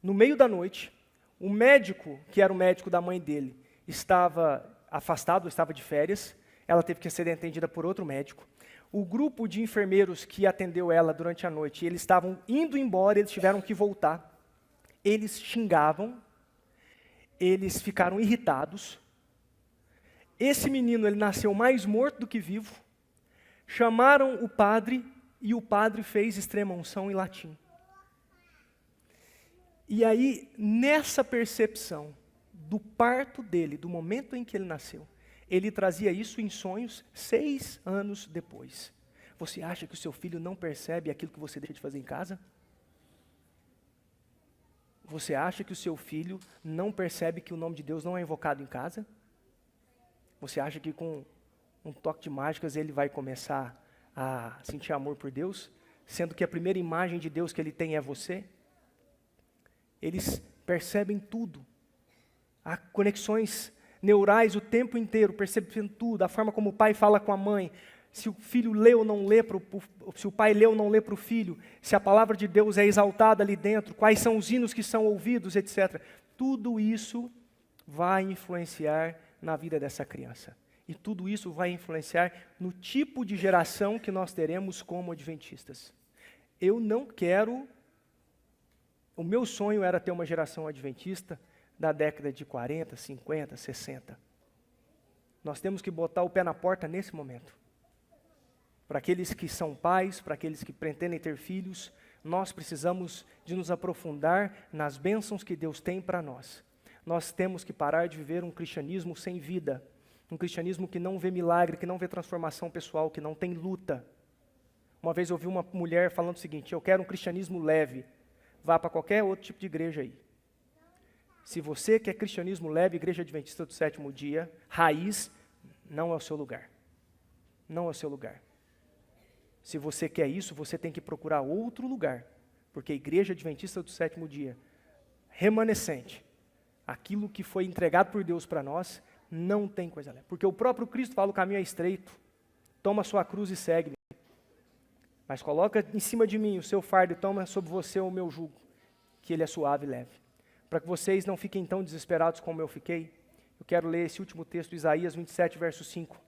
no meio da noite, o médico, que era o médico da mãe dele, estava afastado, estava de férias, ela teve que ser atendida por outro médico. O grupo de enfermeiros que atendeu ela durante a noite, eles estavam indo embora, eles tiveram que voltar. Eles xingavam, eles ficaram irritados. Esse menino, ele nasceu mais morto do que vivo. Chamaram o padre e o padre fez extrema unção em latim. E aí, nessa percepção do parto dele, do momento em que ele nasceu, ele trazia isso em sonhos 6 anos depois. Você acha que o seu filho não percebe aquilo que você deixa de fazer em casa? Você acha que o seu filho não percebe que o nome de Deus não é invocado em casa? Você acha que com um toque de mágicas ele vai começar a sentir amor por Deus, sendo que a primeira imagem de Deus que ele tem é você? Eles percebem tudo. Há conexões neurais o tempo inteiro, percebendo tudo, a forma como o pai fala com a mãe, se o filho lê ou não lê, se o pai lê ou não lê para o filho, se a palavra de Deus é exaltada ali dentro, quais são os hinos que são ouvidos, etc. Tudo isso vai influenciar na vida dessa criança. E tudo isso vai influenciar no tipo de geração que nós teremos como adventistas. Eu não quero... O meu sonho era ter uma geração adventista da década de 40, 50, 60. Nós temos que botar o pé na porta nesse momento. Para aqueles que são pais, para aqueles que pretendem ter filhos, nós precisamos de nos aprofundar nas bênçãos que Deus tem para nós. Nós temos que parar de viver um cristianismo sem vida, um cristianismo que não vê milagre, que não vê transformação pessoal, que não tem luta. Uma vez eu ouvi uma mulher falando o seguinte: eu quero um cristianismo leve. Vá para qualquer outro tipo de igreja aí. Se você quer cristianismo leve, Igreja Adventista do Sétimo Dia, raiz, não é o seu lugar. Não é o seu lugar. Se você quer isso, você tem que procurar outro lugar. Porque a Igreja Adventista do Sétimo Dia, remanescente, aquilo que foi entregado por Deus para nós, não tem coisa leve. Porque o próprio Cristo fala: o caminho é estreito, toma a sua cruz e segue-me. Mas coloca em cima de mim o seu fardo e toma sobre você o meu jugo, que ele é suave e leve. Para que vocês não fiquem tão desesperados como eu fiquei, eu quero ler esse último texto, Isaías 27, verso 5.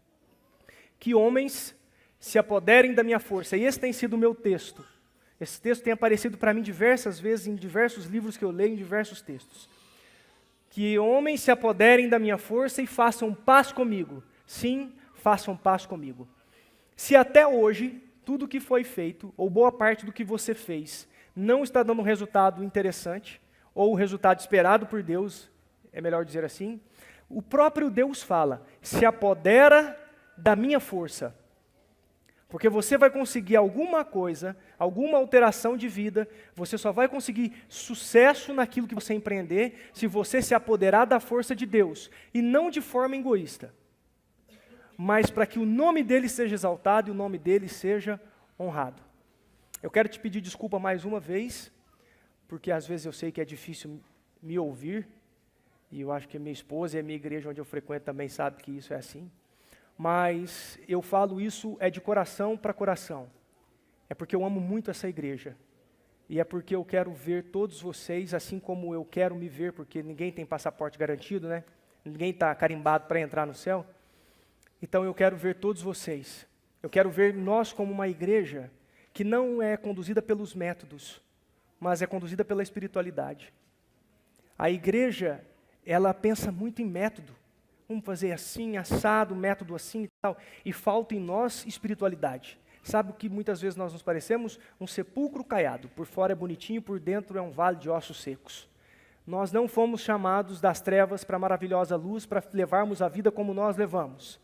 Que homens se apoderem da minha força. E esse tem sido o meu texto. Esse texto tem aparecido para mim diversas vezes, em diversos livros que eu leio, em diversos textos. Que homens se apoderem da minha força e façam paz comigo. Sim, façam paz comigo. Se até hoje, tudo que foi feito, ou boa parte do que você fez, não está dando um resultado interessante, ou o resultado esperado por Deus, é melhor dizer assim, o próprio Deus fala: se apodera da minha força. Porque você vai conseguir alguma coisa, alguma alteração de vida, você só vai conseguir sucesso naquilo que você empreender, se você se apoderar da força de Deus, e não de forma egoísta, mas para que o nome dele seja exaltado e o nome dele seja honrado. Eu quero te pedir desculpa mais uma vez, porque às vezes eu sei que é difícil me ouvir, e eu acho que a minha esposa e a minha igreja onde eu frequento também sabe que isso é assim, mas eu falo isso de coração para coração. É porque eu amo muito essa igreja, e é porque eu quero ver todos vocês assim como eu quero me ver, porque ninguém tem passaporte garantido, né? Ninguém está carimbado para entrar no céu. Então eu quero ver todos vocês. Eu quero ver nós como uma igreja que não é conduzida pelos métodos, mas é conduzida pela espiritualidade. A igreja, ela pensa muito em método. Vamos fazer assim, assado, método assim e tal. E falta em nós espiritualidade. Sabe o que muitas vezes nós nos parecemos? Um sepulcro caiado. Por fora é bonitinho, por dentro é um vale de ossos secos. Nós não fomos chamados das trevas para a maravilhosa luz, para levarmos a vida como nós levamos.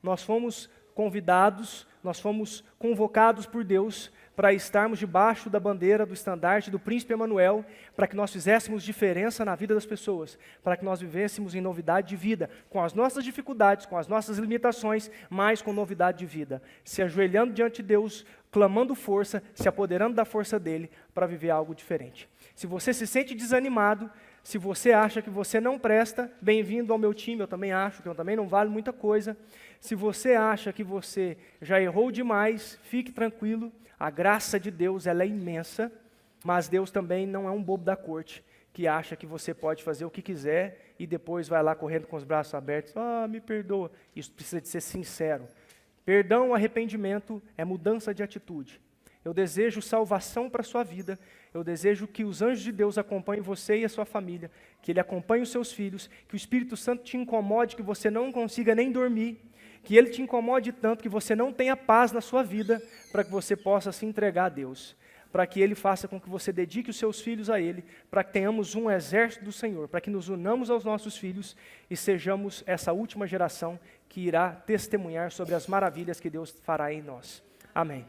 Nós fomos convidados, nós fomos convocados por Deus para estarmos debaixo da bandeira, do estandarte do príncipe Emanuel, para que nós fizéssemos diferença na vida das pessoas, para que nós vivêssemos em novidade de vida, com as nossas dificuldades, com as nossas limitações, mas com novidade de vida, se ajoelhando diante de Deus, clamando força, se apoderando da força dele, para viver algo diferente. Se você se sente desanimado, se você acha que você não presta, bem-vindo ao meu time, eu também acho que eu também não vale muita coisa. Se você acha que você já errou demais, fique tranquilo, a graça de Deus ela é imensa, mas Deus também não é um bobo da corte, que acha que você pode fazer o que quiser e depois vai lá correndo com os braços abertos, me perdoa. Isso precisa de ser sincero. Perdão, arrependimento é mudança de atitude. Eu desejo salvação para a sua vida, eu desejo que os anjos de Deus acompanhem você e a sua família, que Ele acompanhe os seus filhos, que o Espírito Santo te incomode, que você não consiga nem dormir, que Ele te incomode tanto que você não tenha paz na sua vida, para que você possa se entregar a Deus, para que Ele faça com que você dedique os seus filhos a Ele, para que tenhamos um exército do Senhor, para que nos unamos aos nossos filhos e sejamos essa última geração que irá testemunhar sobre as maravilhas que Deus fará em nós. Amém.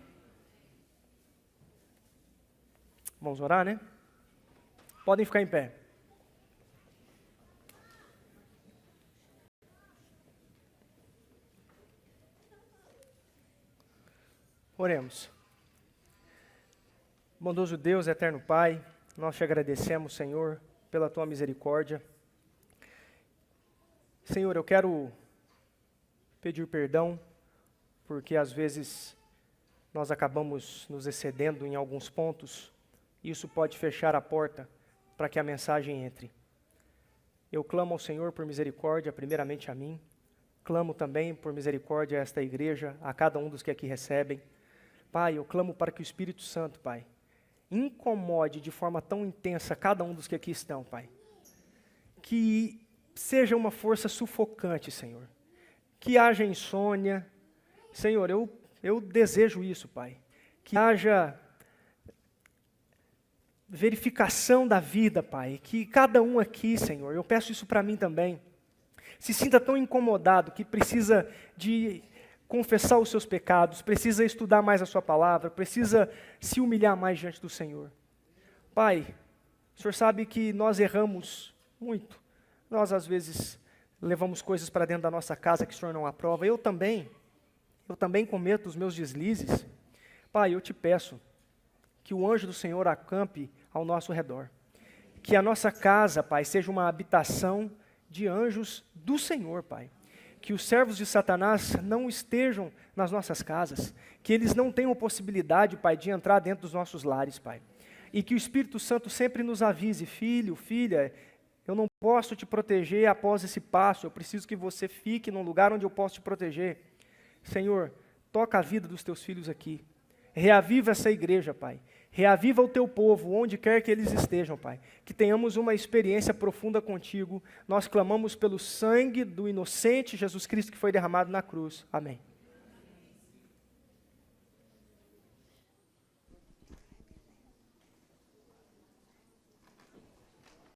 Vamos orar, né? Podem ficar em pé. Oremos. Bondoso Deus, eterno Pai, nós te agradecemos, Senhor, pela tua misericórdia. Senhor, eu quero pedir perdão, porque às vezes nós acabamos nos excedendo em alguns pontos. Isso pode fechar a porta para que a mensagem entre. Eu clamo ao Senhor por misericórdia, primeiramente a mim. Clamo também por misericórdia a esta igreja, a cada um dos que aqui recebem. Pai, eu clamo para que o Espírito Santo, Pai, incomode de forma tão intensa cada um dos que aqui estão, Pai. Que seja uma força sufocante, Senhor. Que haja insônia. Senhor, eu desejo isso, Pai. Que haja verificação da vida, Pai, que cada um aqui, Senhor, eu peço isso para mim também, se sinta tão incomodado que precisa de confessar os seus pecados, precisa estudar mais a sua palavra, precisa se humilhar mais diante do Senhor. Pai, o Senhor sabe que nós erramos muito, nós às vezes levamos coisas para dentro da nossa casa que o Senhor não aprova, eu também cometo os meus deslizes. Pai, eu te peço que o anjo do Senhor acampe ao nosso redor. Que a nossa casa, Pai, seja uma habitação de anjos do Senhor, Pai. Que os servos de Satanás não estejam nas nossas casas. Que eles não tenham possibilidade, Pai, de entrar dentro dos nossos lares, Pai. E que o Espírito Santo sempre nos avise, filho, filha, eu não posso te proteger após esse passo, eu preciso que você fique num lugar onde eu posso te proteger. Senhor, toca a vida dos teus filhos aqui. Reaviva essa igreja, Pai. Reaviva o teu povo, onde quer que eles estejam, Pai. Que tenhamos uma experiência profunda contigo. Nós clamamos pelo sangue do inocente Jesus Cristo que foi derramado na cruz. Amém.